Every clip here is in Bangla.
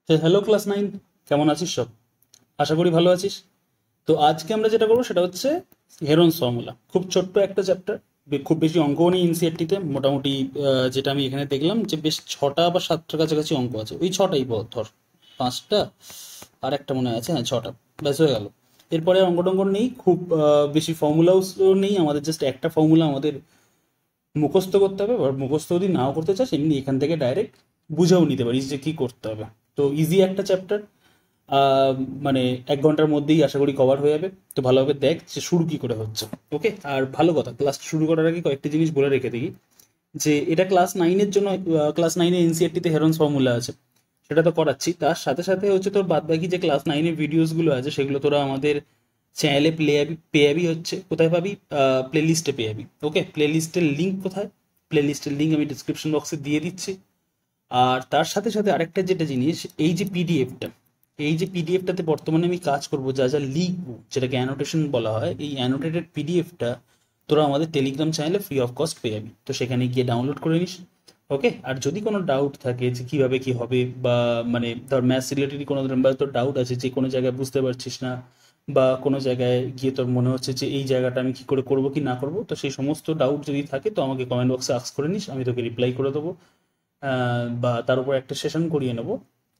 হ্যালো ক্লাস 9, কেমন আছিস সব? আশা করি ভালো আছিস। তো আজকে আমরা যেটা করবো সেটা হচ্ছে হেরনস ফর্মুলা। খুব ছোট্ট একটা চ্যাপ্টার, খুব বেশি অঙ্কও নেই এনসিআরটিতে। মোটামুটি যেটা আমি এখানে দেখলাম যে বেশ 6টা বা 7টার কাছাকাছি অঙ্ক আছে, ওই 6টাই ধর, 5টা আর একটা মনে আছে, হ্যাঁ 6টা, ব্যাস হয়ে গেল। এরপরে অঙ্ক টঙ্ক নেই, খুব বেশি ফর্মুলাও নেই আমাদের, জাস্ট একটা ফর্মুলা আমাদের মুখস্থ করতে হবে। আর মুখস্থ যদি নাও করতে চাস এমনি এখান থেকে ডাইরেক্ট বুঝেও নিতে পারিস যে কি করতে হবে। তো ইজি একটা চ্যাপ্টার, আহ, মানে 1 ঘন্টার মধ্যেই আশা করি কভার হয়ে যাবে। তো ভালোভাবে দেখ যে শুরু কি করে হচ্ছে। ওকে, আর ভালো কথা, ক্লাস শুরু করার আগে কয়েকটি জিনিস বলে রেখে দিই যে এটা ক্লাস 9-এর জন্য। ক্লাস 9-এ এনসিআরটিতে হেরনস ফর্মুলা আছে, সেটা তো করাচ্ছি। তার সাথে সাথে হচ্ছে তোর বাদ বাকি যে ক্লাস 9-এর ভিডিওসগুলো আছে সেগুলো তোরা আমাদের চ্যানেলে পেয়ে যাবি। হচ্ছে কোথায় পাবি? প্লে লিস্টে পেয়ে যাবি। ওকে, প্লে লিস্টের লিঙ্ক কোথায়? প্লে লিস্টের লিঙ্ক আমি ডিসক্রিপশন বক্সে দিয়ে দিচ্ছি। আর তার সাথে সাথে আরেকটা যেটা জিনিস, এই যে পিডিএফটাতে বর্তমানে আমি কাজ করব, যা যা লিখবো, যেটাকে অ্যানোটেশন বলা হয়, এই অ্যানোটেটেড পিডিএফটা তোরা আমাদের টেলিগ্রাম চ্যানেলে ফ্রি অফ কস্ট পেয়ে যাবি। তো সেখানে গিয়ে ডাউনলোড করে নিস। ওকে, আর যদি কোনো ডাউট থাকে যে কিভাবে কি হবে, বা মানে ধর ম্যাথস রিলেটেড কোনো বা তোর ডাউট আছে যে কোনো জায়গায় বুঝতে পারছিস না, বা কোনো জায়গায় গিয়ে তোর মনে হচ্ছে যে এই জায়গাটা আমি কি করে করবো কি না করবো, তো সেই সমস্ত ডাউট যদি থাকে তো আমাকে কমেন্ট বক্সে আস্ক করে নিস, আমি তোকে রিপ্লাই করে দেবো। বা তার উপর একটা সেশন করিয়ে নেব,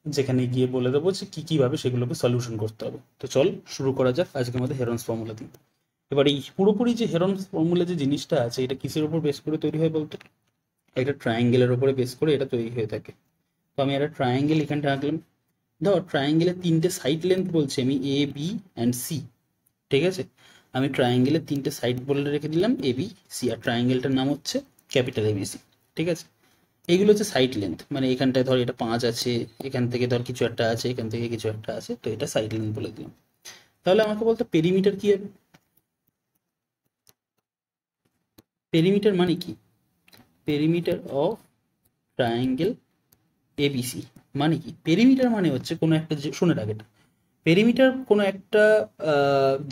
যেখানে গিয়ে বলে দেবো যে কী কীভাবে সেগুলোকে সলিউশন করতে হবে। তো চল শুরু করা যাক আজকে আমাদের হেরনস ফর্মুলা দিয়ে। এবার এই পুরোপুরি যে হেরনস ফর্মুলা যে জিনিসটা আছে, এটা কিসের উপর বেস করে তৈরি হয় বলতো? একটা ট্রায়াঙ্গেলের উপরে বেস করে এটা তৈরি হয়ে থাকে। তো আমি একটা ট্রায়াঙ্গেল এখানটা আঁকলাম। ধর ট্রায়াঙ্গেলের 3টে সাইড লেন্থ বলছি আমি, এ বি অ্যান্ড সি। ঠিক আছে, আমি ট্রায়াঙ্গেলের 3টে সাইড বলে রেখে দিলাম এ বি সি, আর ট্রায়াঙ্গেলটার নাম হচ্ছে ক্যাপিটাল এবিসি। ঠিক আছে, এইগুলো হচ্ছে সাইড লেন্থ, মানে এখানটায় ধর এটা 5 আছে, এখান থেকে ধর কিছু একটা আছে, এখান থেকে কিছু একটা আছে, তো এটা সাইড লেন্থ বলে দিলাম। তাহলে আমাকে বলতো পেরিমিটার কি হবে? পেরিমিটার মানে কি? পেরিমিটার অফ ট্রায়াঙ্গেল এবিসি মানে কি? পেরিমিটার মানে হচ্ছে কোনো একটা শুনে রাখ এটা, পেরিমিটার কোনো একটা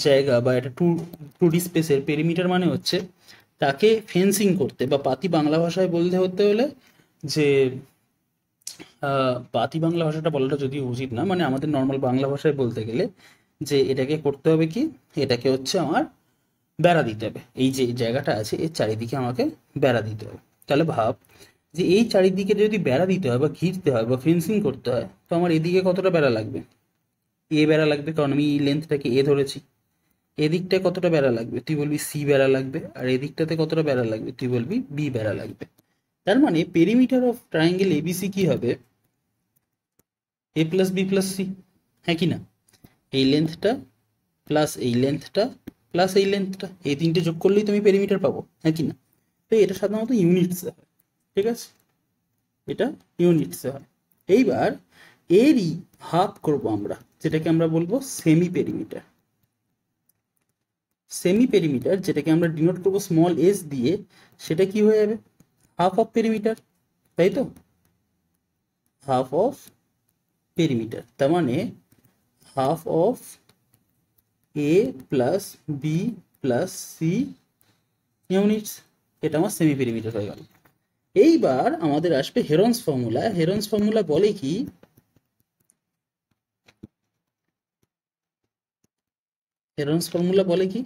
জায়গা বা একটা টু ডি স্পেসের পেরিমিটার মানে হচ্ছে তাকে ফেন্সিং করতে, বা পাতি বাংলা ভাষায় বলতে হতে হলে যে পাতি বাংলা ভাষাটা বলাটা যদিও উচিত না, মানে আমাদের নর্মাল বাংলা ভাষায় বলতে গেলে যে এটাকে করতে হবে কি, এটাকে হচ্ছে আমার বেড়া দিতে হবে। এই যে জায়গাটা আছে এর চারিদিকে আমাকে বেড়া দিতে হবে। তাহলে ভাব যে এই চারিদিকে যদি বেড়া দিতে হয় বা ঘিরতে হয় বা ফেন্সিং করতে হয়, তো আমার এদিকে কতটা বেড়া লাগবে? বেড়া লাগবে, কারণ আমি এই লেন্থটাকে ধরেছি। এদিকটায় কতটা বেড়া লাগবে? তুই বলবি সি বেড়া লাগবে। আর এদিকটাতে কতটা বেড়া লাগবে? তুই বলবি বি বেড়া লাগবে। তার মানে পেরিমিটার অফ ট্রায়াঙ্গেল এবিসি কি হবে? এ প্লাস বি প্লাস সি, হ্যাঁ কি না? এই লেন্থটা প্লাস এই লেন্থটা প্লাস এই লেন্থটা, এই 3টে যোগ করলেই তুমি পেরিমিটার পাবো, হ্যাঁ কি না? তো এটা সাধারণত ইউনিটসে হয়। ঠিক আছে, এটা ইউনিটসে হয়। এইবার এরই হাফ করব আমরা, যেটাকে আমরা বলবো সেমি পেরিমিটার। সেমি পেরিমিটার যেটাকে আমরা ডিনোট করবো স্মল এস দিয়ে, সেটা কি হয়ে যাবে? হাফ অফ পেরিমিটার, তাই তো? হাফ অফ পেরিমিটার, তার মানে half of a plus b plus c units. এটা আমার সেমি পেরিমিটার হয়ে গেল। এইবার আমাদের আসবে হেরনস ফর্মুলা। হেরনস ফর্মুলা বলে কি? হেরনস ফর্মুলা বলে কি?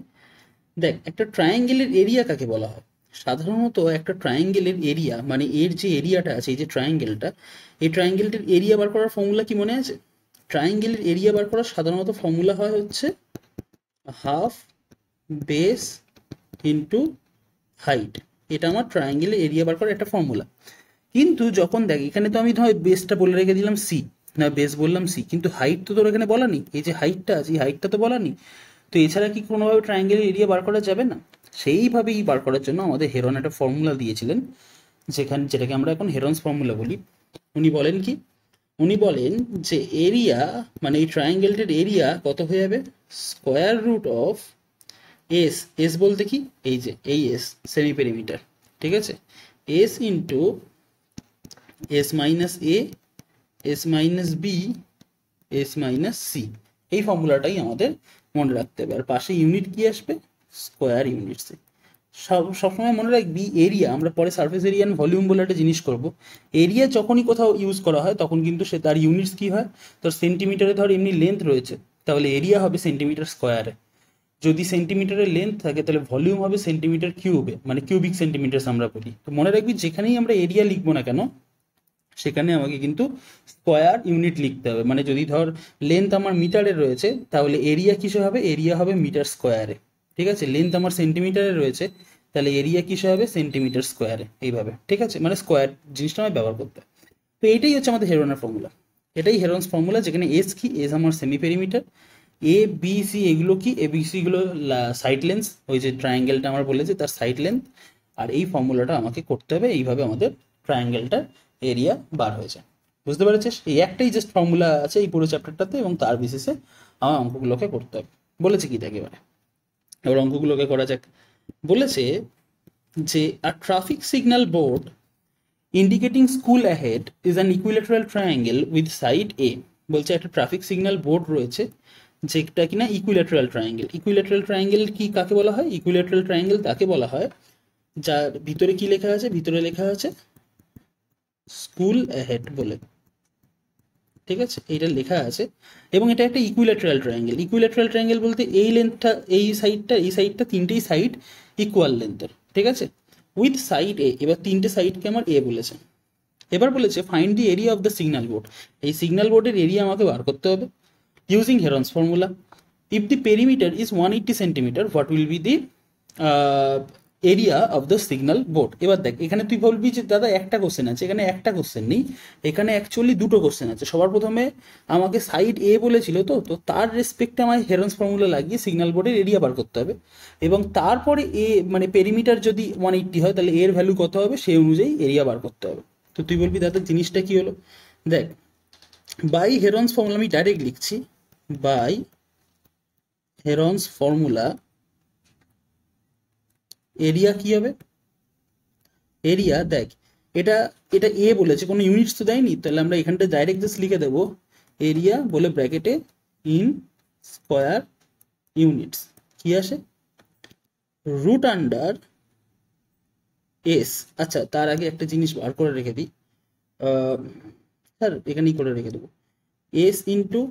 দেখ, একটা ট্রায়াঙ্গেলের এরিয়া কাকে বলা হয়? সাধারণত একটা ট্রায়াঙ্গেলের এরিয়া মানে এর যে এরিয়াটা আছে, এই যে ট্রায়াঙ্গেলটা, এই ট্রায়াঙ্গেলটির এরিয়া বার করার ফর্মুলা কি মনে আছে? ট্রায়াঙ্গেলের এরিয়া বার করার সাধারণত ফর্মুলা হয় হচ্ছে হাফ বেস ইন্টু হাইট। এটা আমার ট্রায়াঙ্গেলের এরিয়া বার করার একটা ফর্মুলা। কিন্তু যখন দেখ এখানে তো আমি ধর বেসটা বলে রেখে দিলাম সি, না বেস বললাম সি, কিন্তু হাইট তো তোর এখানে বলা নেই। এই যে হাইটটা আছে, এই হাইটটা তো বলা নেই। তো এছাড়া কি কোনোভাবে ট্রায়াঙ্গেলের এরিয়া বার করা যাবে না? সেইভাবেই বার করার জন্য আমাদের হেরন একটা ফর্মুলা দিয়েছিলেন, যেটাকে আমরা এখন হেরনস ফর্মুলা বলি। উনি বলেন কি? উনি বলেন যে এরিয়া মানে এই ট্রায়াঙ্গেলটার এরিয়া কত হয়ে যাবে? Square root of s. S বলতে কি? এই যে এই এস, সেমি পেরিমিটার। ঠিক আছে, এস ইন্টু এস মাইনাস এ, S minus B, S minus C. এই ফর্মুলাটাই আমাদের মনে রাখতে হবে। আর পাশে ইউনিট কি আসবে? স্কোয়ার ইউনিটসে। সবসময় মনে রাখবি এরিয়া, আমরা পরে সারফেস এরিয়া অ্যান্ড ভলিউম বলে একটা জিনিস করব। এরিয়া যখনই কোথাও ইউজ করা হয় তখন কিন্তু সে তার ইউনিটস কী হয়, তোর সেন্টিমিটারে ধর এমনি লেন্থ রয়েছে, তাহলে এরিয়া হবে সেন্টিমিটার স্কোয়ারে। যদি সেন্টিমিটারের লেন্থ থাকে তাহলে ভলিউম হবে সেন্টিমিটার কিউবে, মানে কিউবিক সেন্টিমিটার্স আমরা বলি। তো মনে রাখবি যেখানেই আমরা এরিয়া লিখবো না কেন সেখানে আমাকে কিন্তু স্কোয়ার ইউনিট লিখতে হবে। মানে যদি ধর লেন্থ আমার মিটারে রয়েছে তাহলে এরিয়া কিসে হবে, এরিয়া হবে মিটার স্কোয়ারে। ঠিক আছে, লেন্থ আমার সেন্টিমিটারে রয়েছে তাহলে এরিয়া কিসে হবে, সেন্টিমিটার স্কোয়ারে। এইভাবে, ঠিক আছে, মানে স্কোয়ার জিনিসটা আমার ব্যবহার করতে হয়। তো এইটাই হচ্ছে আমাদের হেরনের ফর্মুলা, এটাই হেরনস ফর্মুলা, যেখানে এস কি, এস আমার semi perimeter, A B C এগুলো কি, এ বি সি গুলো সাইড লেন্থ, ওই যে ট্রায়াঙ্গেলটা আমার বলেছে তার সাইড লেন্থ। আর এই ফর্মুলাটা আমাকে করতে হবে, এইভাবে আমাদের ট্রায়াঙ্গেলটার এরিয়া বার হয়েছে। বুঝতে পেরেছিস? এই একটাই জাস্ট ফর্মুলা আছে এই পুরো চ্যাপ্টারটাতে, এবং তার বেসিসে আমার অঙ্কগুলোকে করতে হবে। বলেছে কি দেখ এবারে, এবার অঙ্কগুলোকে করা যাক। বলেছে যে a traffic signal board indicating school ahead is an equilateral triangle with side A. বলছে একটা ট্রাফিক সিগন্যাল বোর্ড রয়েছে যেটা কিনা ইকুইল্যাটারাল ট্রায়াঙ্গেল। ইকুইল্যাটারাল ট্রায়াঙ্গেল কি কাকে বলা হয়? ইকুইল্যাটারাল ট্রায়াঙ্গেল তাকে বলা হয় যার ভিতরে কি লেখা আছে, ভিতরে লেখা আছে স্কুল অ্যাহেড বলে। ঠিক আছে, এইটা লেখা আছে, এবং এটা একটা ইকুইল্যাটারাল ট্রায়াঙ্গেল। ইকুইল্যাটারাল ট্রায়াঙ্গেল বলতে এই লেন্থটা, এই সাইডটা তিনটেই সাইড ইকুয়াল লেন্থের। ঠিক আছে, উইথ সাইড এ, এবার তিনটে সাইডকে আমার এ বলেছে। এবার বলেছে find the area of the signal board. এই সিগন্যাল বোর্ডের এরিয়া আমাকে বার করতে হবে using Heron's formula. If the perimeter is 180 centimetre, what will be the area of the signal board. এবার দেখ, এখানে তুই বলবি যে দাদা একটা কোশ্চেন আছে, এখানে একটা কোশ্চেন নেই, এখানে অ্যাকচুয়ালি দুটো কোশ্চেন আছে। সবার প্রথমে আমাকে সাইড এ বলেছিল, তো তো তার রেসপেক্টে আমায় হেরনস ফর্মুলা লাগিয়ে সিগন্যাল বোর্ডের এরিয়া বার করতে হবে, এবং তারপরে এ মানে পেরিমিটার যদি 180 হয় তাহলে এর ভ্যালু কত হবে সেই অনুযায়ী এরিয়া বার করতে হবে। তো তুই বলবি দাদা জিনিসটা কি হলো? দেখ, বাই হেরনস ফর্মুলা আমি ডাইরেক্ট লিখছি, বাই হেরনস ফর্মুলা এরিয়া কি হবে? এরিয়া দেখ, এটা এটা এ বলেছে, কোনো ইউনিটস তো দেয়নি, তাহলে আমরা এখানটা ডাইরেক্ট জাস্ট লিখে দেবো এরিয়া বলে ব্র্যাকেটে ইন স্কোয়ার ইউনিটস কি আসে, রুট আন্ডার এস। আচ্ছা, তার আগে একটা জিনিস বার করে রেখে দিই, স্যার এখানেই করে রেখে দেবো, এস ইন্টু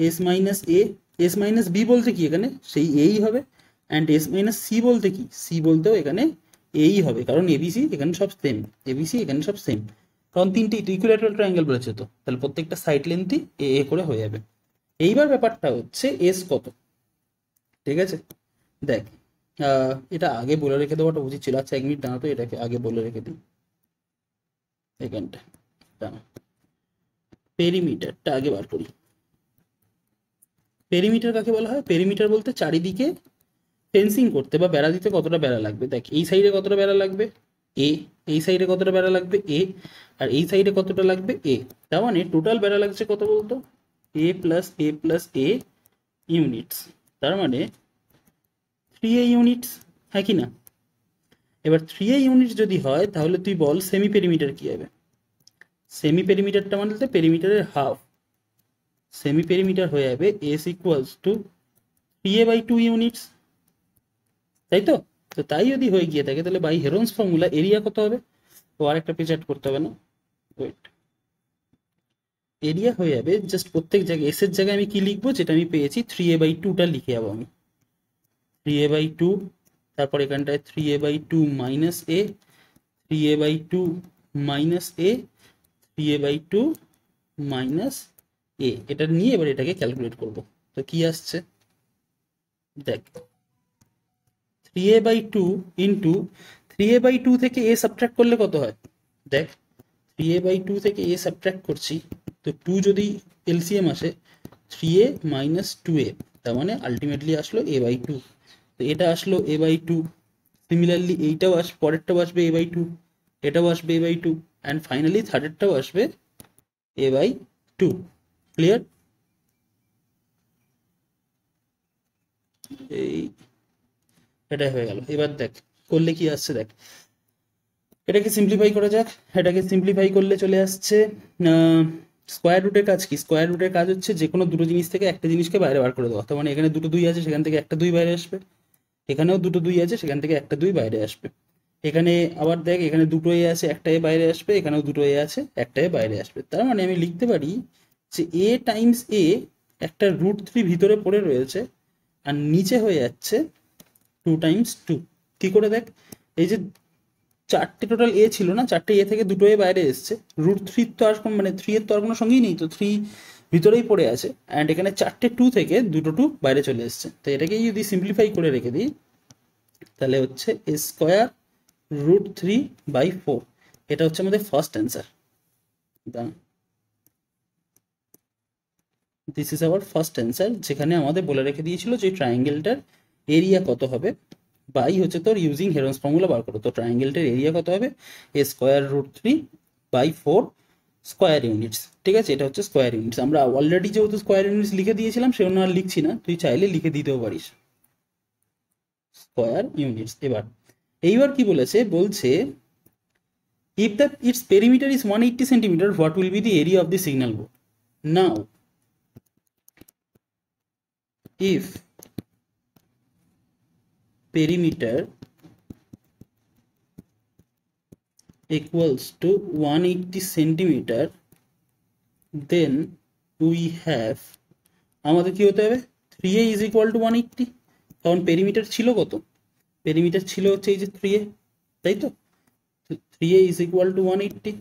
এস মাইনাস এ। এস মাইনাস বি বলতে কি এখানে সেই এই হবে, অ্যান্ড এস মাইনাস সি বলতে কি, সি বলতেও এখানে এই হবে, কারণ এবিসি এখানে সব সেম, এবিসি এখানে সব সেম, কারণ তিনটে ইকুইল্যাটারাল ট্রায়াঙ্গেল বলেছে, তো তাহলে প্রত্যেকটা সাইড লেন্থই এ এ করে হয়ে যাবে। এইবার ব্যাপারটা হচ্ছে এস কত। ঠিক আছে, দেখ, এটা আগে বলে রেখে দেওয়াটা উচিত ছিল। আচ্ছা 1 মিনিট দাঁড়াতো, এটাকে আগে বলে রেখে দিই, এখানটা দাঁড়া, পেরিমিটারটা আগে বার করি। পেরিমিটার কাকে বলা হয়? পেরিমিটার বলতে চারিদিকে ফেন্সিং করতে বা বেড়া দিতে কতটা বেড়া লাগবে। দেখ, এই সাইডে কতটা বেড়া লাগবে এ, এই সাইডে কতটা বেড়া লাগবে এ, আর এই সাইডে কতটা লাগবে এ। তার মানে টোটাল বেড়া লাগছে কত বলতো, এ প্লাস এ প্লাস এ ইউনিটস, তার মানে 3a ইউনিটস, হ্যাঁ কি না? এবার 3a ইউনিট যদি হয় তাহলে তুই বল সেমি পেরিমিটার কি হবে? সেমি পেরিমিটারটা মানে পেরিমিটারের হাফ, সেমি পেরিমিটার হয়ে যাবে S equals two 3a/2 units, তাই তো? তো তাই যদি হয়ে গিয়ে থাকে তাহলে বাই হেরনস ফর্মুলা এরিয়া কত হবে? তো আরেকটা পেজ অ্যাড করতে হবে না, ওয়েট, এরিয়া হয়ে যাবে জাস্ট প্রত্যেক জায়গায় এস এর জায়গায় আমি কি লিখবো, যেটা আমি পেয়েছি 3a/2টা লিখে যাবো আমি, 3a/2, তারপর এখানটায় 3a/2 মাইনাস এ, 3a/2 মাইনাস এ, 3a/2 মাইনাস এ, এটা নিয়ে এবার এটাকে ক্যালকুলেট করব। তো কি আসছে দেখ, 3a/2 ইন্টু 3a/2 থেকে এ সাবট্রাক্ট করলে কত হয়? দেখ, 3a/2 থেকে এ সাবট্রাক্ট করছি, তো 2 যদি এলসিএম আসে 3a মাইনাস 2a, তার মানে আলটিমেটলি আসলো a/2। তো এটা আসলো a/2, সিমিলারলি এইটাও পরেরটাও আসবে a/2, এটাও আসবে a/2, অ্যান্ড ফাইনালি থার্ডেরটাও আসবে a/2। ক্লিয়ার? এই এটাই হয়ে গেল। এবার দেখ করলে কি আসছে, দেখ এটাকে সিম্পলিফাই করা যাক। এটাকে সিম্পলিফাই করলে চলে আসছে স্কোয়ার রুটের কাজ কি? স্কোয়ার রুটের কাজ হচ্ছে যে কোনো দুটো জিনিস থেকে একটা জিনিসকে বাইরে বার করে দেওয়া, তার মানে এখানে দুটো দুই আছে, সেখান থেকে একটা দুই বাইরে আসবে। এখানেও দুটো 2 আছে, সেখান থেকে একটা 2 বাইরে আসবে। এখানে আবার দেখ, এখানে দুটো এ আছে, একটা এ বাইরে আসবে, এখানেও দুটো এ আছে, একটা এ বাইরে আসবে। তার মানে আমি লিখতে পারি যে এ টাইমস এ একটা √3 ভিতরে পড়ে রয়েছে, আর নিচে হয়ে যাচ্ছে 2 টাইমস 2। কি করে দেখ, এই যে চারটে টোটাল এ ছিল না, চারটে এ থেকে দুটো এ বাইরে এসছে, √3 তো আর মানে 3 এর তো আর কোনো সঙ্গেই নেই, তো 3 ভিতরেই পড়ে আছে, অ্যান্ড এখানে চারটে 2 থেকে দুটো 2 বাইরে চলে এসছে। তো এটাকে যদি সিম্পলিফাই করে রেখে দিই, তাহলে হচ্ছে এ স্কোয়ার √3/4। এটা হচ্ছে আমাদের first answer. This is our first answer, যেখানে আমাদের বলে রেখে দিয়েছিল যে ট্রায়াঙ্গেলটার এরিয়া কত হবে, বাই হচ্ছে তোর ইউজিং হেরনস ফর্মুলা বার করো। তো ট্রায়াঙ্গেলটার এরিয়া কত হবে, এ স্কোয়ার √3/4 স্কোয়ার ইউনিটস। ঠিক আছে, এটা হচ্ছে স্কোয়ার ইউনিটস। আমরা অলরেডি যেহেতু স্কোয়ার ইউনিটস লিখে দিয়েছিলাম, সেজন্য আর লিখছি না, তুই চাইলে লিখে দিতেও পারিস স্কোয়ার ইউনিটস। এইবার কি বলেছে, বলছে if the its perimeter is 180 centimeter, what will be the area of the signal board? Now if perimeter equals to 180 centimeter, then we have, আমাদের কি হতে হবে, 3a is equal to 180। কারণ পেরিমিটার ছিল কত, পেরিমিটার ছিল হচ্ছে এই যে 3a, তাই তো, 3a is equal to 180।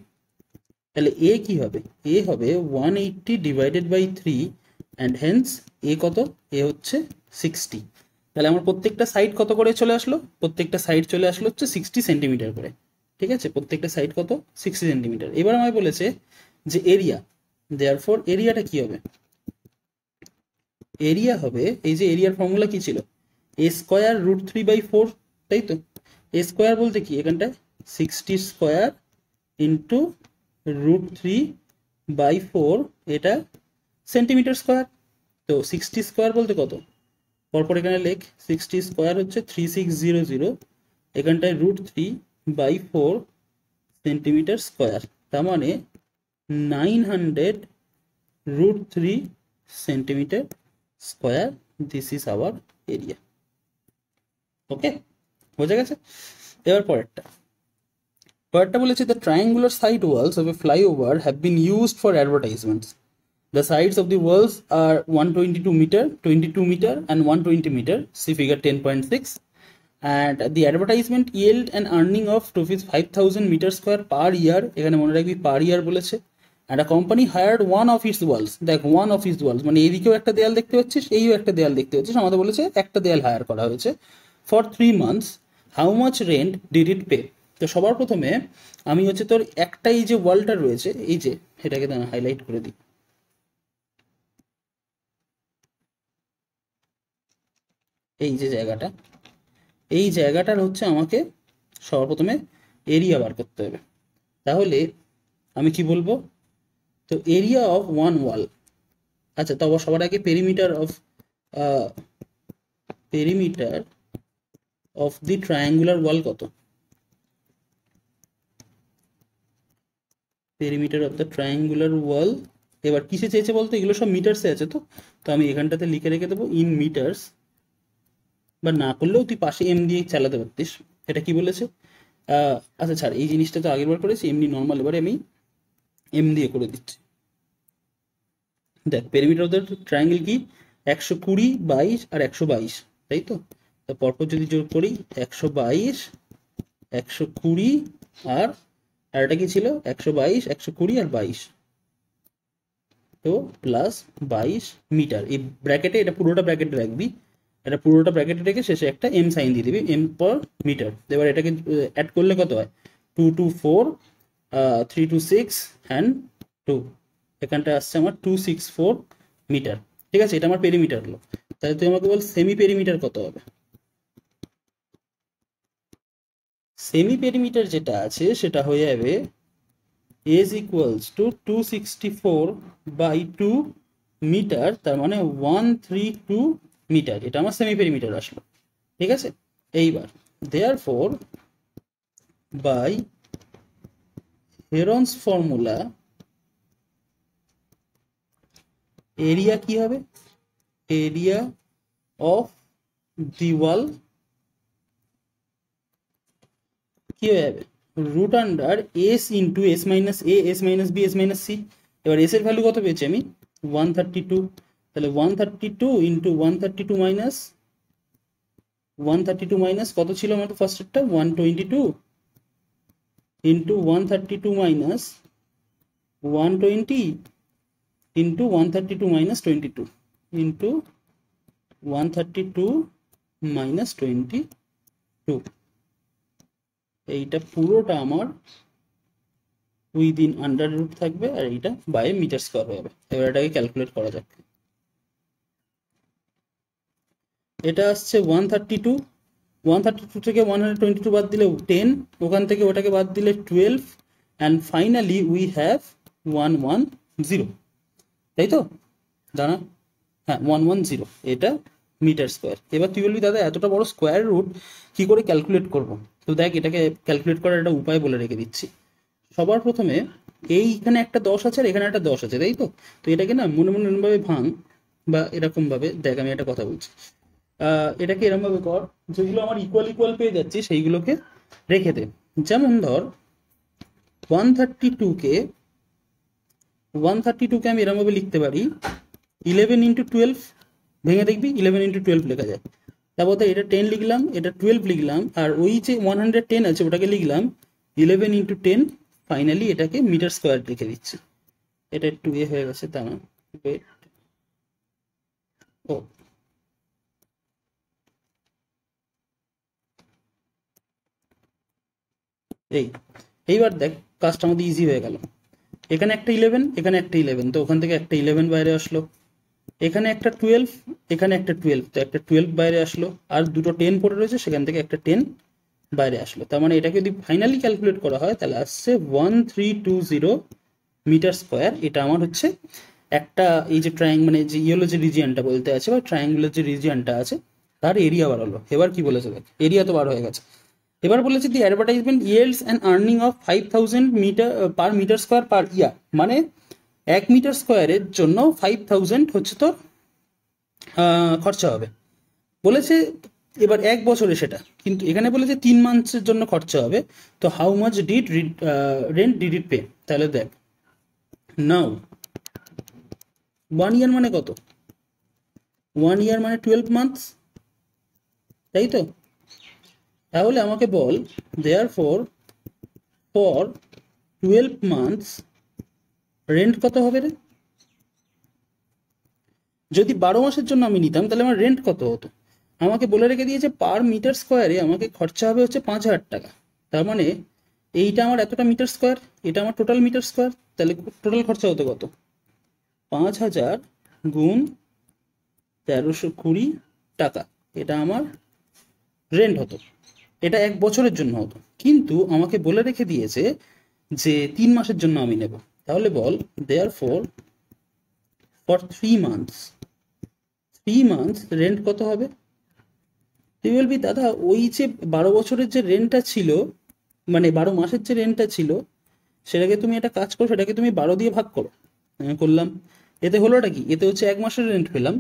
তাহলে a কি হবে, a হবে 180 divided by 3, and hence a কত, a হচ্ছে 60। তাহলে আমার প্রত্যেকটা সাইড কত করে চলে আসলো, প্রত্যেকটা সাইড চলে আসলো হচ্ছে 60 সেন্টিমিটার করে। ঠিক আছে, প্রত্যেকটা সাইড কত, 60 সেন্টিমিটার। এবার আমায় বলেছে যে এরিয়া, দেয়ারফর এরিয়াটা কি হবে, এরিয়া হবে, এই যে এরিয়ার ফর্মুলা কি ছিল, এ স্কোয়ার √3/4, তাই তো। এ স্কোয়ার বলতে কি, এখানটায় 60 স্কোয়ার ইন্টু √3/4, এটা সেন্টিমিটার স্কোয়ার। তো 60 স্কোয়ার বলতে কত, পরপর এখানে লেখ, 60 স্কোয়ার হচ্ছে 3600, এখানটায় √3/4 সেন্টিমিটার স্কোয়ার, তার মানে 900 √3 centimetre square. This is our area. Okay, বোঝা গেছে। এবার পরেরটা বলেছে, the triangular side walls of a flyover have been used for advertisements. The sides of the walls are 122 meter, 22 meter and 120 meter. See figure 10.6. And the advertisement yield an earning of ₹5,000 meter square per year. এখানে মনে রাখবি per year বলেছে। And a company hired one of its walls. দেখ, one of its walls মানে এইদিকেও একটা দেয়াল দেখতে পাচ্ছিস, এইও একটা দেয়াল দেখতে পাচ্ছিস, আমাদের বলেছে একটা দেয়াল হায়ার করা হয়েছে for 3 months. How much rent did it pay? তো সবার প্রথমে আমি হচ্ছে তোর একটাই যে ওয়ালটা রয়েছে, এই যে এটাকে হাইলাইট করে দিই, এই যে জায়গাটা, এই জায়গাটার হচ্ছে আমাকে সবার প্রথমে এরিয়া বার করতে হবে। তাহলে আমি কি বলবো, তো এরিয়া অফ ওয়ান ওয়াল, আচ্ছা তবে সবার আগে পেরিমিটার অফ দি ট্রায়াঙ্গুলার ওয়াল কত, পেরিমিটার অফ দ্য ট্রায়াঙ্গুলার ওয়াল। এবার কিসে চেয়েছে বলতো, এগুলো সব মিটার্সে আছে, তো আমি এখানটাতে লিখে রেখে দেবো ইন মিটার্স, বা না করলেও তুই পাশে এম দিয়ে চালাতে পারতিস। এটা কি বলেছে, আচ্ছা ছাড়, এই জিনিসটা তো আগের বার করেছি এমনি নর্মাল, এবারে আমি এম দিয়ে করে দিচ্ছি। দেখ, পেরিমিটার অফ দ্য ট্রায়াঙ্গেল কি, 120, 22 আর 122, তাই তো। পরপর যদি যোগ করি, 122, 120 আর এটা কি ছিল, 122, 120 আর 22, তো প্লাস 22 মিটার। এই ব্র্যাকেটে, এটা পুরোটা ব্র্যাকেটে রাখবি, এটা পুরোটা ব্র্যাকেটে রেখে শেষে একটা এম সাইন দিয়ে দিবি, এম পার মিটার। এবার এটাকে অ্যাড করলে কত হয়, 224, 326 অ্যান্ড 2, এখানটা আসছে আমার 264 মিটার। ঠিক আছে, এটা আমার পেরিমিটার হলো। তাহলে তুই আমাকে বল সেমি পেরিমিটার কত হবে। সেমি পেরিমিটার যেটা আছে সেটা হয়ে যাবে is equals to 264/2 মিটার, তার মানে 132 মিটার। এটা আমার সেমি পেরিমিটার আসলো। ঠিক আছে, এইবার therefore by Heron's formula area কি হবে, এরিয়া অফ দি ওয়াল কি হয়ে যাবে, root under s into S minus A S minus B S minus c. এবার এস এর ভ্যালু কত পেয়েছি আমি, 132, তাহলে 132 ইন্টু 132 মাইনাস কত ছিল আমার ফার্স্টেরটা, 122 into 132 minus 120 into 132 minus 22 into 132 minus 22। এইটা পুরোটা আমার উইদিন আন্ডার রুট থাকবে, আর এইটা বাই মিটার স্কোয়ার হয়ে যাবে। এবার এটাকে ক্যালকুলেট করা যাক। এটা আসছে 132 থেকে 122 বাদ দিলে 10, ওখান থেকে ওটাকে বাদ দিলে 12, অ্যান্ড ফাইনালি উই হ্যাভ 110, তাই তো দাঁড়া, হ্যাঁ 110, এটা মিটার স্কোয়ার। এবার তুই বলবি দাদা এতটা বড় স্কোয়ার রুট কি করে ক্যালকুলেট করব? তো দেখ, এটাকে ক্যালকুলেট করার একটা উপায় বলে রেখে দিচ্ছি। সবার প্রথমে এইখানে একটা 10 আছে আর এখানে একটা 10 আছে, তাই তো? তো এটাকে না মনে মনে এরকমভাবে ভাঙ, বা এরকম ভাবে দেখ, আমি একটা কথা বলছি, এটাকে এরকম ভাবে কর, যেগুলো আমার ইকুয়াল ইকুয়াল পেয়ে যাচ্ছি সেইগুলোকে রেখে দে। যেমন ধর 132কে আমি এরকম ভাবে লিখতে পারি 11 ইন্টু 12, ভেঙে দেখবি 11 ইন্টু 12 লেখা যায়। তারপর এটা 10 লিখলাম, এটা 12 লিখলাম, আর ওই যে 110 আছে ওটাকে লিখলাম 11 ইন্টু 10, ফাইনালি এটাকে মিটার স্কোয়ার লিখে দিচ্ছি। এটা একটু হয়ে গেছে, তা না ও এইবার দেখ কাজটা আমাদের ইজি হয়ে গেল। এখানে একটা 11, এখানে একটা 11, তো ওখান থেকে একটা 11 বাইরে আসলো। এখানে একটা 12, এখানে একটা 12, তো একটা 12 বাইরে আসলো, আর দুটো 10 পড়ে রয়েছে, সেখান থেকে একটা 10 বাইরে আসলো। তার মানে এটাকে যদি ফাইনালি ক্যালকুলেট করা হয় তাহলে আসছে 1320 মিটার স্কোয়ার। এটা আমার হচ্ছে একটা এই যে মানে যে ইয়েলো যে রিজিয়নটা বলতে আছে, বা ট্রায়াঙ্গুলার যে রিজিয়নটা আছে তার এরিয়া বার হলো। এবার কি বলেছে দেখ, এরিয়া তো বার হয়ে গেছে। এবার বলেছে the advertisement yields an earning of 5000 metre per metre square per year, মানে 1 মিটার স্কোয়ারের জন্য 5000 হচ্ছে তোর খরচা হবে বলেছে। এবার 1 বছরে সেটা, কিন্তু এখানে বলেছে 3 মান্থসের জন্য খরচা হবে। তো how much did rent did it pay? তাহলে দেখ, নাও 1 ইয়ার মানে কত, 1 ইয়ার মানে 12 মান্থস, তাই তো? তাহলে আমাকে বল, দেয়ারফর ফর 12 মান্থস রেন্ট কত হবে রে? যদি 12 মাসের জন্য আমি নিতাম তাহলে আমার রেন্ট কত হতো? আমাকে বলে রেখে দিয়েছে পার মিটার স্কোয়ারে আমাকে খরচা হবে হচ্ছে 5000 টাকা। তার মানে এইটা আমার এতটা মিটার স্কোয়ার, এটা আমার টোটাল মিটার স্কোয়ার, তাহলে টোটাল খরচা হতো কত, 5000 গুণ 1320 টাকা, এটা আমার রেন্ট হতো। এটা 1 বছরের জন্য হতো, কিন্তু আমাকে বলে রেখে দিয়েছে যে 3 মাসের জন্য আমি নেব। তাহলে বল, দেয়ার ফর 3 মান্থস রেন্ট কত হবে? তুই বলবি দাদা ওই যে 12 বছরের যে রেন্টটা ছিল, মানে 12 মাসের যে রেন্টটা ছিল, সেটাকে তুমি একটা কাজ করো, সেটাকে তুমি 12 দিয়ে ভাগ করো। আমি করলাম, এতে হলোটা কি, এতে হচ্ছে 1 মাসের রেন্ট পেলাম,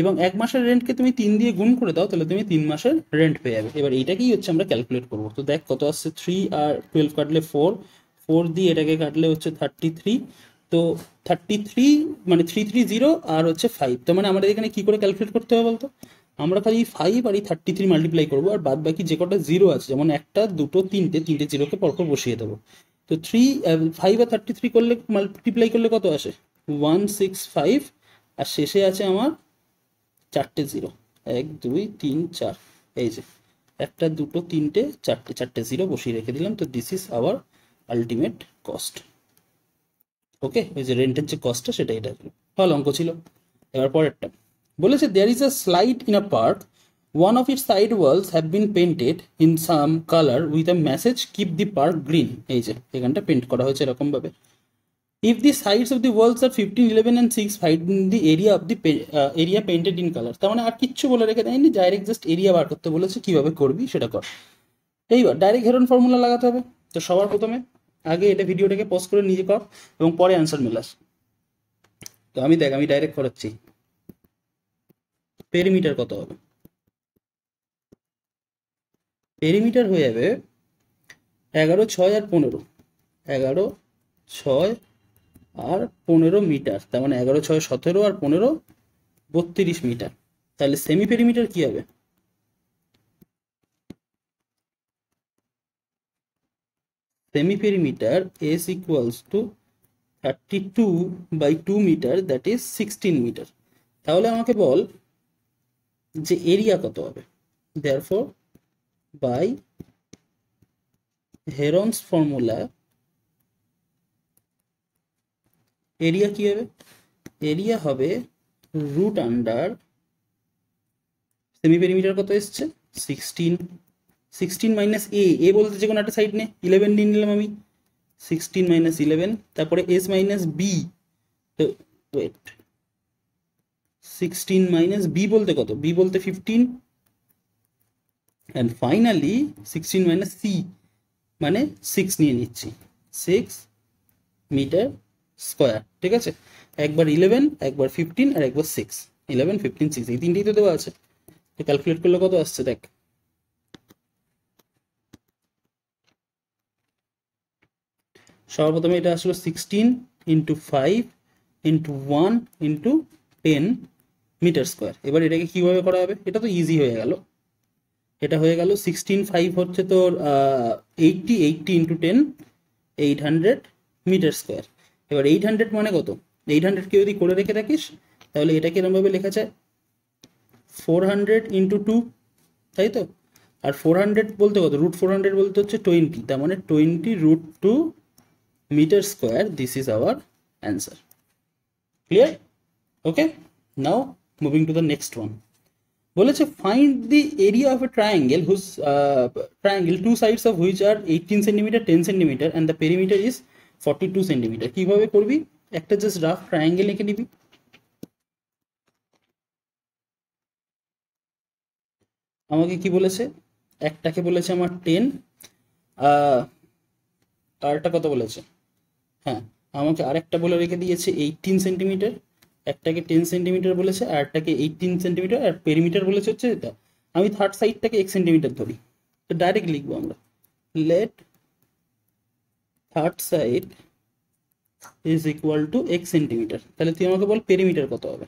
এবং 1 মাসের রেন্টকে তুমি 3 দিয়ে গুণ করে দাও, তাহলে তুমি 3 মাসের রেন্ট পেয়ে যাবে। এবার এইটাকেই হচ্ছে আমরা ক্যালকুলেট করবো। তো দেখ কত আসছে, 3 আর 12 কাটলে 4, 4 দিয়ে এটাকে কাটলে হচ্ছে 33। তো 33 মানে 330 আর হচ্ছে 5, তো মানে আমাদের এখানে কি করে ক্যালকুলেট করতে হবে বলতো, আমরা খালি 5 আর এই 33 মাল্টিপ্লাই করবো, আর বাদ বাকি যে কটা জিরো আছে, যেমন একটা দুটো তিনটে জিরোকে পরপর বসিয়ে দেবো। তো 5 আর 33 করলে মাল্টিপ্লাই করলে কত আসে, 165, আর শেষে আছে আমার 4টে জিরো, 1 2 3 4, এই যে একটা দুটো তিনটে চারটে জিরো বসিয়ে রেখে দিলাম। তো this is our ultimate cost. Okay, ওই যে রেন্টের যে কস্টটা সেটা এটা হল অঙ্ক ছিল। এবার পরেরটা বলেছে, there is a slide in a park, one of its side walls have been painted in some colour with a message keep the park green. এই যে এখানটা পেন্ট করা হয়েছে এরকম ভাবে। If the sides of the walls are 15 11 and 6 find the area of the area painted in colour. তার মানে আর কিচ্ছু বলে রেখে দেয়নি, ডাইরেক্ট জাস্ট এরিয়া বার করতে বলেছে, কিভাবে করবি সেটা কর। এইবার ডাইরেক্ট হেরন ফর্মুলা লাগাতে হবে। তো সবার প্রথমে আগে এটা ভিডিওটাকে পজ করে নিজে কর এবং পরে অ্যান্সার মেলাস। তো আমি দেখ, আমি ডাইরেক্ট করাচ্ছি। পেরিমিটার কত হবে, পেরিমিটার হয়ে যাবে 11, 6 আর 15, 11, 6 আর 15 মিটার, তার মানে 11, 6, 17 আর 15, 32 মিটার। তাহলে সেমি পেরিমিটার কি হবে? Semi perimeter S equals to 32/2 metre, that is 16 metre. তাহলে আমাকে বল যে এরিয়া কত হবে। Therefore by Heron's formula area কি হবে? এরিয়া হবে রুট আন্ডার, সেমি পেরিমিটার কত এসছে 16, 16 মাইনাস এ বলতে যে কোনো একটা সাইড নে, 11 নিয়ে নিলাম আমি, 16 মাইনাস 11, তারপরে এস মাইনাস বি, তো ওয়েট 16 মাইনাস বি বলতে কত? বি বলতে 15, অ্যান্ড ফাইনালি 16 মাইনাস সি মানে 6 নিয়ে নিচ্ছি, 6 মিটার স্কোয়ার। ঠিক আছে, একবার 11, একবার 15 আর একবার 6, 11, 15, 6 এই তিনটেই তো দেওয়া আছে। তো ক্যালকুলেট করলে কত আসছে দেখ। সর্বপ্রথমে এটা আসলো 16 into 5 into 1 into 10 metre square. এবার এটাকে কিভাবে করা হবে? এটা তো ইজি হয়ে গেল। এটা হয়ে গেল 16, 5 হচ্ছে তোর 80, 80 ইন্টু 10, 800 মিটার স্কোয়ার। এবার 800 মানে কত? 800 কে যদি করে রেখে থাকিস তাহলে এটাকে এরকমভাবে লেখা যায় 400 ইন্টু 2, তাই তো? আর 400 বলতে কত? রুট 400 বলতে হচ্ছে 20, তার মানে 20 root 2 meter square. This is our answer. Clear? Okay, now moving to the next one. বলেছে find the area of a triangle whose triangle two sides of which are 18 centimeter, 10 centimeter and the perimeter is 42 centimeter. কিভাবে করবি? একটা জাস্ট রাফ ট্রায়াঙ্গেল এঁকে নিবি। আমাকে কি বলেছে? একটাকে বলেছে আমার 10, আরটা কত বলেছে? হ্যাঁ, আমাকে আরেকটা বলে রেখে দিয়েছে 18 সেন্টিমিটার, একটাকে 10 সেন্টিমিটার বলেছে আর একটাকে 18 সেন্টিমিটার, আর পেরিমিটার বলেছে হচ্ছে এটা। আমি থার্ড সাইডটাকে 1 সেন্টিমিটার ধরি, তো ডাইরেক্ট লিখবো আমরা let third side is equal to 1 centimetre. তাহলে তুই আমাকে বল পেরিমিটার কত হবে?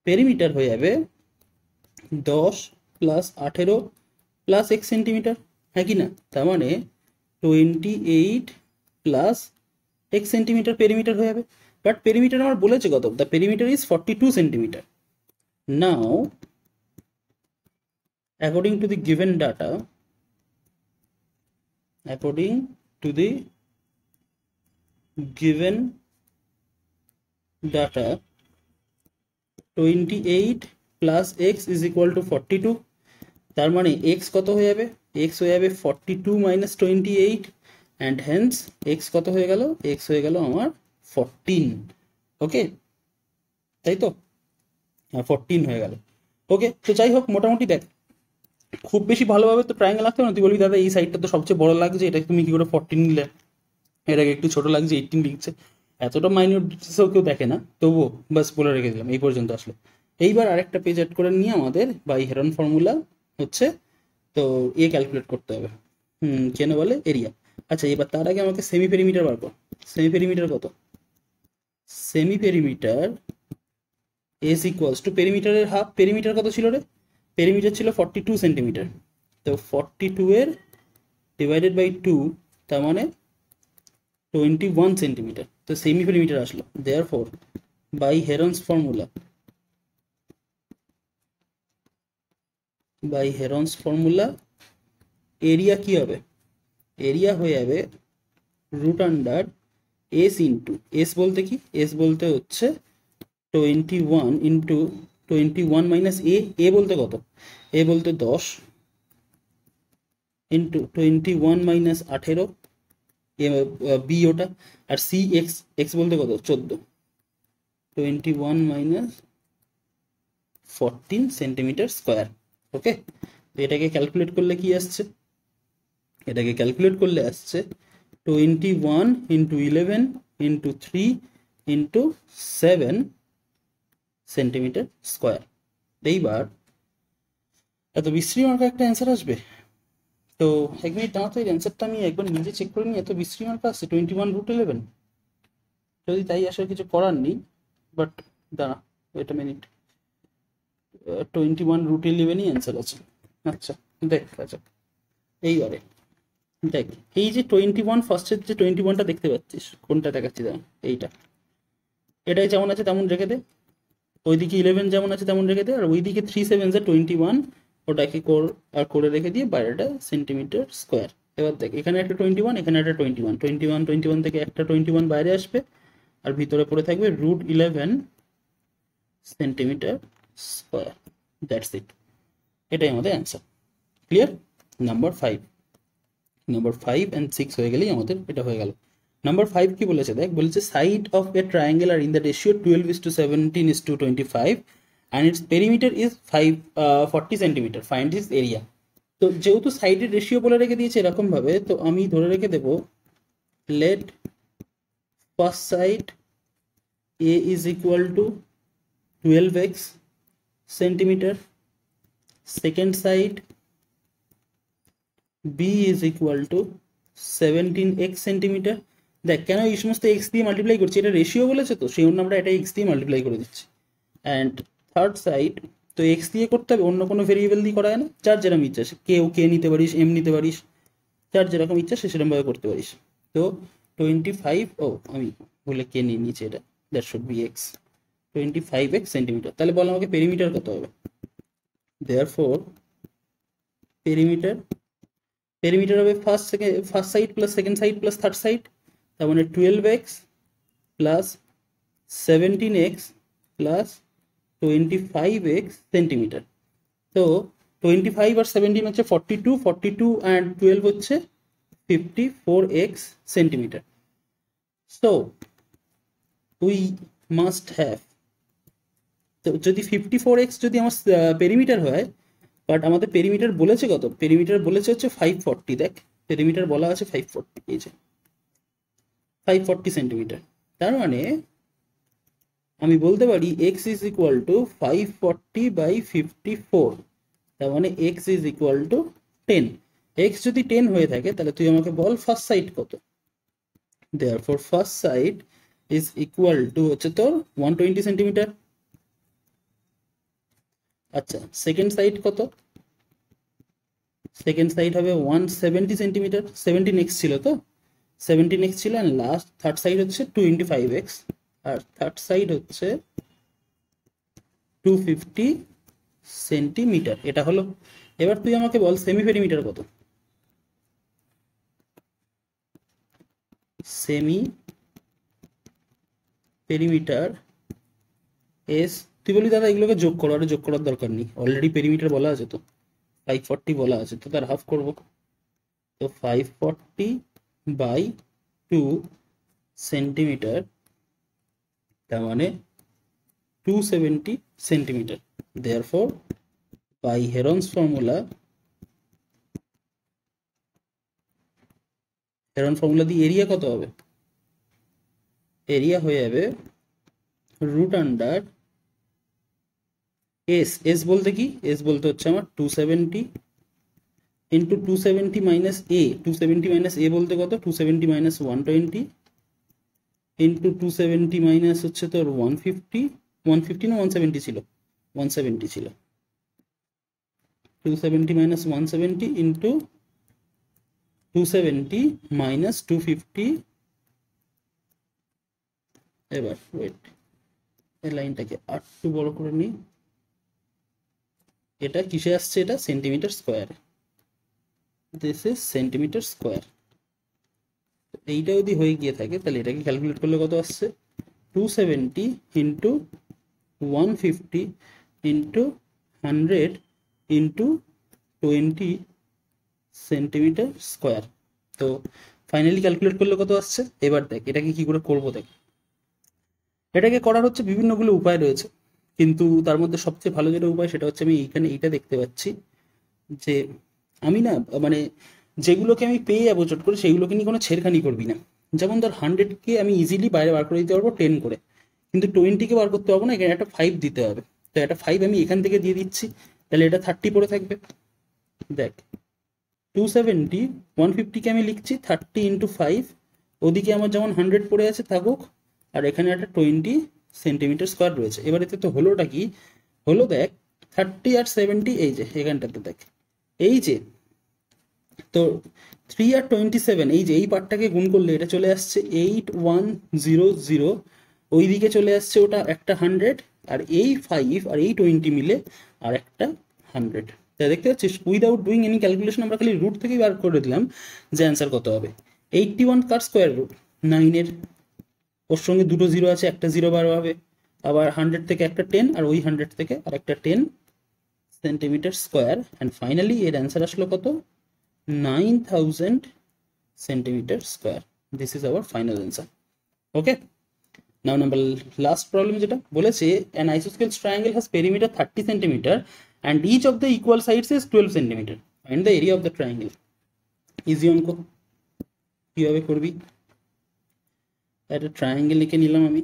পেরিমিটার হয়ে যাবে 10 প্লাস 18 প্লাস 1 সেন্টিমিটার, হ্যাঁ কি না? তার মানে 28 প্লাস 1 সেন্টিমিটার পেরিমিটার হয়ে যাবে। বাট পেরিমিটার আমার বলেছে কত? The perimeter is 42 centimetre. Now according to the given data, according to the given data, 28 plus x is equal to 42, তার মানে x কত হয়ে যাবে? x হয়ে যাবে 42 minus 28, and hence x কত হয়ে গেল? x হয়ে গেল আমার 14। ওকে, তাই তো? হ্যাঁ, 14 হয়ে গেল। ওকে, তো যাই হোক, মোটামুটি দেখ খুব বেশি ভালোভাবে তো ট্রায়াঙ্গেল আঁকতে হবে না। তুই বলবি দাদা এই সাইডটা তো সবচেয়ে বড় লাগছে, এটা তুমি কি করে 14 নিলে, এটাকে একটু ছোট লাগছে 18 লিখছে, এতটা মাইনিউট ডিটেলসও কেউ দেখে না, তবুও বাস বলে রেখে দিলাম এই পর্যন্ত আসলে। এইবার আরেকটা পেজ অ্যাড করে নিয়ে আমাদের বাই হেরন ফর্মুলা হচ্ছে তো ক্যালকুলেট করতে হবে, কেন বলে এরিয়া। আচ্ছা, এবার তার আগে আমাকে সেমি পেরিমিটার বার কর। সেমি পেরিমিটার কত? Semi perimeter S equals to পেরিমিটারের হাফ। পেরিমিটার কত ছিল রে? পেরিমিটার ছিল 42 সেন্টিমিটার, তো 42 এর ডিভাইডেড বাই 2, তার মানে 21 সেন্টিমিটার, তো সেমি পেরিমিটার আসলো। Therefore by Heron's formula area কি হবে? এরিয়া হয়ে যাবে root under s into, s বলতে কি? এস বলতে হচ্ছে 21 ইন্টু 21 মাইনাস এ বলতে কত? এ বলতে 10 ইন্টু 21 মাইনাস 18, বি ওটা, আর সি এক্স, এক্স বলতে কত? 14, 21 মাইনাস 14 সেন্টিমিটার স্কোয়ার। ওকে, তো এটাকে ক্যালকুলেট করলে কি আসছে? এটাকে ক্যালকুলেট করলে আসছে 21 into 11 into 3 into 7 centimetre square. এইবার এত বিশ্রী মার্কা একটা অ্যান্সার আসবে? তো 1 মিনিট দাঁড়া, তো এর অ্যান্সারটা আমি একবার নিজে চেক করে নিই। এত বিশ্রী মার্ক আসছে 21√11। যদি তাই আসলে কিছু করার নেই, বাট দাঁড়া ওয়েট আ মিনিট, 21√11ই অ্যান্সার আছে। আচ্ছা দেখ, আচ্ছা এইবারে দেখ, এই যে 21 ফার্স্টের যে 21টা দেখতে পাচ্ছিস, কোনটা দেখাচ্ছি দাঁড়া, এইটা, এটাই যেমন আছে তেমন রেখে দে। ওইদিকে 11 যেমন আছে তেমন রেখে দে, আর ওইদিকে 3 7 21, ওটাকে করে রেখে দিয়ে বাইরেটা সেন্টিমিটার স্কোয়ার। এবার দেখ, এখানে একটা 21, এখানে একটা 21 থেকে একটা 21 বাইরে আসবে, আর ভিতরে পড়ে থাকবে √11 সেন্টিমিটার স্কোয়ার। দ্যাটস ইট, এটাই আমাদের অ্যান্সার। ক্লিয়ার? নাম্বার 5 অ্যান্ড 6 হয়ে গেলেই আমাদের এটা হয়ে গেল। নাম্বার 5 কি বলেছে দেখ, বলেছে side of a triangle are in the ratio 12:17:25 and its perimeter is 40 centimetre, find its area. তো যেহেতু সাইডের রেশিও বলে রেখে দিয়েছে এরকম ভাবে, তো আমি ধরে রেখে দেবো let first side a is equal to 12x centimetre, second side b is equal to 17x centimetre. দেখ কেন এই সমস্ত এক্স দিয়ে মাল্টিপ্লাই করছি, এটা রেশিও বলেছে তো সেই জন্য আমরা এটা এক্স দিয়ে মাল্টিপ্লাই করে দিচ্ছি। অ্যান্ড থার্ড সাইড তো এক্স দিয়ে করতে হবে, অন্য কোনো ভেরিয়েবল দিয়ে করা যায় না, যার যেরকম ইচ্ছা, কে নিতে পারিস, এম নিতে পারিস, যার যেরকম ইচ্ছা সে সেরকমভাবে করতে পারিস। তো 25, আমি বলে কে নিয়ে নিয়েছি, এটা that should be x, 25x centimetre. তাহলে বল আমাকে পেরিমিটার কত হবে। দেয়ারফর পেরিমিটার হবে first side plus second side plus third side, তার মানে 12x plus 17x plus 25x centimetre. তো 25 আর 17 হচ্ছে 42 অ্যান্ড 12 হচ্ছে 54x centimetre. So we must have, তো যদি 54x যদি আমার পেরিমিটার হয়, বাট আমাদের পেরিমিটার বলেছে কত, পেরিমিটার বলেছে হচ্ছে 540। দেখ পেরিমিটার বলা আছে 540, এই যে 540 সেন্টিমিটার। তার মানে আমি বলতে পারি x ইজ ইকুয়াল টু 540/54, তার মানে x is equal two 10। x যদি 10 হয়ে থাকে তাহলে তুই আমাকে বল ফার্স্ট সাইড কত। Therefore first side is equal two হচ্ছে তোর 120 সেন্টিমিটার। আচ্ছা সেকেন্ড সাইড কত, সেকেন্ড সাইড হবে 170 সেন্টিমিটার, 17x ছিল তো, 17x ছিল, অ্যান্ড লাস্ট থার্ড সাইড হচ্ছে 25x, আর থার্ড সাইড হচ্ছে 250 সেন্টিমিটার। এটা হলো। এবার তুই আমাকে বল সেমি পেরিমিটার কত। সেমি পেরিমিটার এস, তুই বলি দাদা এগুলোকে যোগ করো, আর যোগ করার দরকার নেই, অলরেডি পেরিমিটার বলা আছে তো, 540 বলা আছে তো, তার হাফ করবো। তো 540/2 সেন্টিমিটার, তার মানে 270 centimetre. Therefore by Heron's formula, Heron formula দিয়ে এরিয়া কত হবে, এরিয়া হয়ে যাবে √, এস বলতে কি, এস বলতে হচ্ছে আমার 270 ইন্টু 270 মাইনাস এ, 270 মাইনাস এ বলতে কত, 270 মাইনাস 120 ইন্টু 270 মাইনাস হচ্ছে তোর 150 না 170 ছিল, 170 ছিল, 270 মাইনাস 170 ইন্টু 270 মাইনাস 250। এবার ওয়েট, এই লাইনটাকে একটু বড় করে নিই, এটা কিসে আসছে, এটা সেন্টিমিটার স্কোয়ারে, দিস ইজ সেন্টিমিটার স্কোয়ার। এইটা যদি হয়ে গিয়ে থাকে তাহলে এটাকে ক্যালকুলেট করলে কত আসছে, 270 into 150 into 100 into 20 centimetre square. তো ফাইনালি ক্যালকুলেট করলে কত আসছে। এবার দেখ এটাকে কি করে করবো, দেখ এটাকে করার হচ্ছে বিভিন্নগুলো উপায় রয়েছে, কিন্তু তার মধ্যে সবচেয়ে ভালো যেটা উপায় সেটা হচ্ছে আমি এইখানে এইটা দেখতে পাচ্ছি যে আমি না মানে যেগুলোকে আমি পেয়ে যাবো চট করে সেইগুলোকে নিয়ে কোনো ছেড়খানি করবি না। যেমন ধর 100কে আমি ইজিলি বাইরে বার করে দিতে পারবো 10 করে, কিন্তু 20কে বার করতে পারবো না, এখানে একটা 5 দিতে হবে। তো একটা 5 আমি এখান থেকে দিয়ে দিচ্ছি, তাহলে এটা 30 পড়ে থাকবে। দেখ 270, 150কে আমি লিখছি 30 × 5, ওদিকে আমার যেমন 100 পড়ে আছে থাকুক, আর এখানে একটা 20 সেন্টিমিটার স্কোয়ার রয়েছে। এবার এতে তো হলোটা কি হলো, দেখ 30 আর 70, এই যে এখানটাতে দেখ, এই যে তো 3 আর 27, এই যে এই পার্টটাকে গুণ করলে এটা চলে আসছে 8100, ওই দিকে চলে আসছে ওটা একটা 100, আর এই 5 আর এই 20 মিলে আর একটা 100। তাই দেখতে পাচ্ছিস, উইদাউট ডুইং এনি ক্যালকুলেশন আমরা খালি রুট থেকেই বার করে দিলাম যে অ্যান্সার কত হবে। 81 কার স্কোয়ার রুট? 9-এর, ওর সঙ্গে দুটো জিরো আছে, একটা জিরো বার হবে, আবার 100 থেকে একটা 10, আর ওই 100 থেকে আর একটা 10 সেন্টিমিটার স্কোয়ার। অ্যান্ড ফাইনালি এর অ্যান্সার আসলো কত? 9000 centimeter square. This is our final answer. Okay. Now number last problem যেটা বলেছে, an isosceles triangle has perimeter 30 centimeter and each of the equal sides is 12 centimeter. Find the area of the triangle. Easy অঙ্ক, কিভাবে করবি? একটা ট্রায়াঙ্গেল লিখে নিলাম আমি।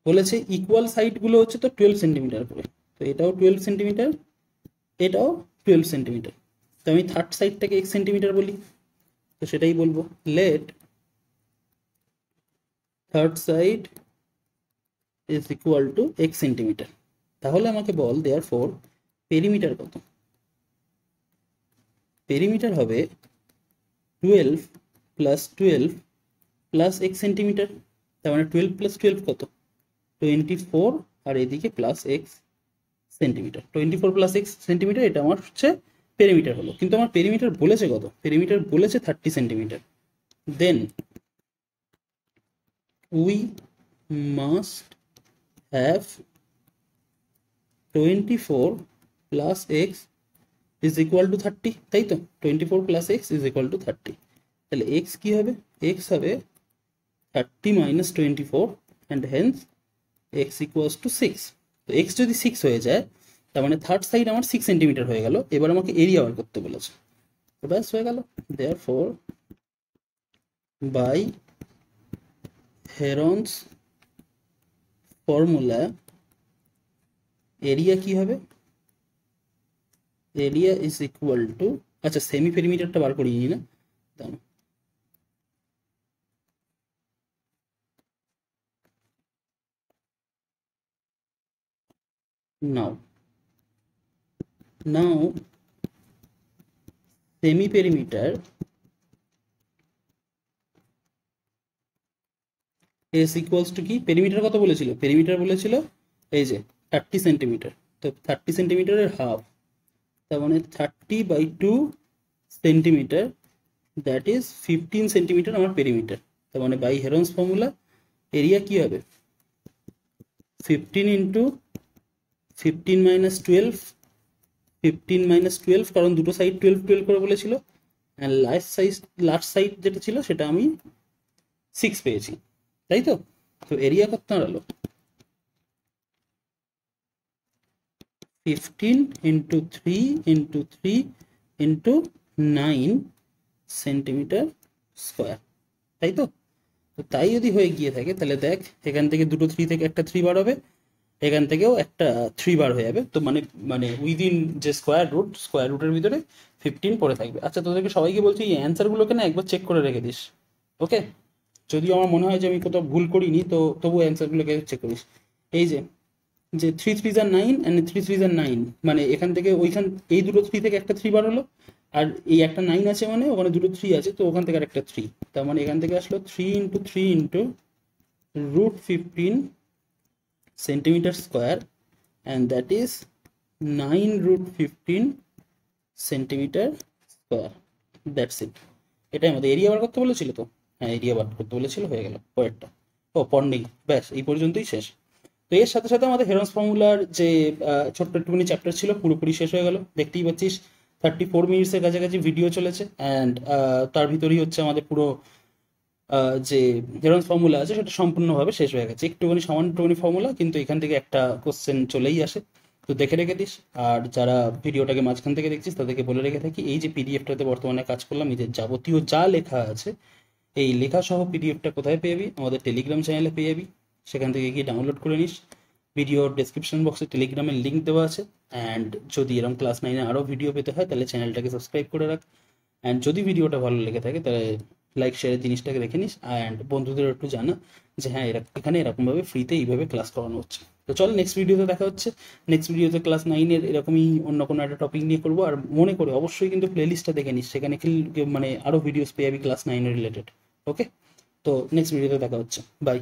বলেছে ইকুয়াল সাইড গুলো হচ্ছে তো 12 সেন্টিমিটার করে, তো এটাও 12 সেন্টিমিটার, এটাও 12 সেন্টিমিটার। তো আমি থার্ড সাইডটাকে 1 সেন্টিমিটার বলি, তো সেটাই বলবো, let third side is equal to 1 centimetre. তাহলে আমাকে বল দেয়ারফর পেরিমিটার কত? পেরিমিটার হবে 12 প্লাস 12 প্লাস 1 সেন্টিমিটার, তার মানে 12 প্লাস 12 কত? 24, আর এদিকে plus x centimetre. 24 plus x centimetre, এটা আমার হচ্ছে পেরিমিটার হলো। কিন্তু আমার পেরিমিটার বলেছে কত? পেরিমিটার বলেছে 30 centimetre. Then we must have 24 plus x is equal to 30, তাই তো? 24 plus x is equal to 30। তাহলে x কি হবে? x হবে 30 minus 24, and hence x equals to 6। তো x যদি 6 হয়ে যায়, তার মানে থার্ড সাইড আমার 6 সেন্টিমিটার হয়ে গেল। এবার আমাকে এরিয়া বার করতে বলেছে, তো ব্যাস হয়ে গেল। Therefore by Heron's formula area কি হবে? এরিয়া ইজ ইকুয়াল টু, আচ্ছা সেমি পেরিমিটারটা বার করিয়ে নিই না, দাঁড়াও। Now semi perimeter is equals to কি? পেরিমিটার কত বলেছিল? পেরিমিটার বলেছিল এই যে 30 সেন্টিমিটার, তো 30 সেন্টিমিটারের হাফ, তার মানে 30/2 সেন্টিমিটার, দ্যাট ইজ 15 সেন্টিমিটার আমার পেরিমিটার। তার মানে বাই হেরনস ফর্মুলা এরিয়া কি হবে? 15 ইন্টু 15 মাইনাস 12, 15 মাইনাস 12, কারণ দুটো সাইড 12 12 করে বলেছিল, অ্যান্ড লাস্ট সাইড যেটা ছিল সেটা আমি 6 পেয়েছি, তাই তো? তো এরিয়া কত দাঁড়ালো? 15 into 3 into 3 into 9 centimetre square, তাই তো? তো তাই যদি হয়ে গিয়ে থাকে, তাহলে দেখ এখান থেকে দুটো 3 থেকে একটা 3 বার হবে, এখান থেকেও একটা 3 বার হয়ে যাবে। তো মানে মানে উইদিন যে স্কোয়ার রুটের ভিতরে 15 পড়ে থাকবে। আচ্ছা, তোদেরকে সবাইকে বলছি এই অ্যান্সারগুলোকে না একবার চেক করে রেখে দিস, ওকে? যদিও আমার মনে হয় যে আমি কোথাও ভুল করিনি, তো তবু অ্যান্সারগুলোকে চেক করিস। এই যে 3 3 আর 9 অ্যান্ড 3 3 আর 9, মানে এখান থেকে ওইখান, এই দুটো 3 থেকে একটা 3 বার হলো, আর এই একটা 9 আছে মানে ওখানে দুটো 3 আছে, তো ওখান থেকে আর একটা 3, তার মানে এখান থেকে আসলো 3 into 3 into root 15 centimetre square, and that is 9√15 centimetre square. That's it. এটাই আমাদের এরিয়া বার করতে বলেছিল তো? হ্যাঁ, এরিয়া বার করতে বলেছিল, হয়ে গেল পরেরটা। ও পন্ডিং, ব্যাস এই পর্যন্তই শেষ। তো এর সাথে সাথে আমাদের হেরনস ফর্মুলার যে ছোট্ট একটুখানি চ্যাপ্টার ছিল পুরোপুরি শেষ হয়ে গেল। দেখতেই পাচ্ছিস 34 মিনিটসের কাছাকাছি ভিডিও চলেছে, অ্যান্ড তার ভিতরেই হচ্ছে আমাদের পুরো যে হেরনস ফর্মুলা আছে সেটা সম্পূর্ণভাবে শেষ হয়ে গেছে। একটুখানি সামান্য একটুখানি ফর্মুলা, কিন্তু এখান থেকে একটা কোশ্চেন চলেই আসে, তো দেখে রেখে দিস। আর যারা ভিডিওটাকে মাঝখান থেকে দেখছিস তাদেরকে বলে রেখে থাকি, এই যে পিডিএফটাতে বর্তমানে কাজ করলাম, এই যে যাবতীয় যা লেখা আছে এই লেখা সহ পিডিএফটা কোথায় পেয়ে যাবি? আমাদের টেলিগ্রাম চ্যানেলে পেয়ে যাবি, সেখান থেকে গিয়ে ডাউনলোড করে নিস। ভিডিওর ডেসক্রিপশন বক্সে টেলিগ্রামের লিঙ্ক দেওয়া আছে। অ্যান্ড যদি এরকম ক্লাস 9-এ আরও ভিডিও পেতে হয় তাহলে চ্যানেলটাকে সাবস্ক্রাইব করে রাখ। অ্যান্ড যদি ভিডিওটা ভালো লেগে থাকে তাহলে লাইক শেয়ারের জিনিসটাকে দেখে নিস, অ্যান্ড বন্ধুদের একটু জানা যে হ্যাঁ এখানে এরকমভাবে ফ্রিতে এইভাবে ক্লাস করানো হচ্ছে। তো চল নেক্সট ভিডিওতে দেখা হচ্ছে। নেক্সট ভিডিওতে ক্লাস 9-এর এরকমই অন্য কোনো একটা টপিক নিয়ে করবো। আর মনে করে অবশ্যই কিন্তু প্লেলিস্টটা দেখে নিস, সেখানে মানে আরও ভিডিওস পেয়ে যাবি ক্লাস 9-এর রিলেটেড। ওকে, তো নেক্সট ভিডিওতে দেখা হচ্ছে। বাই।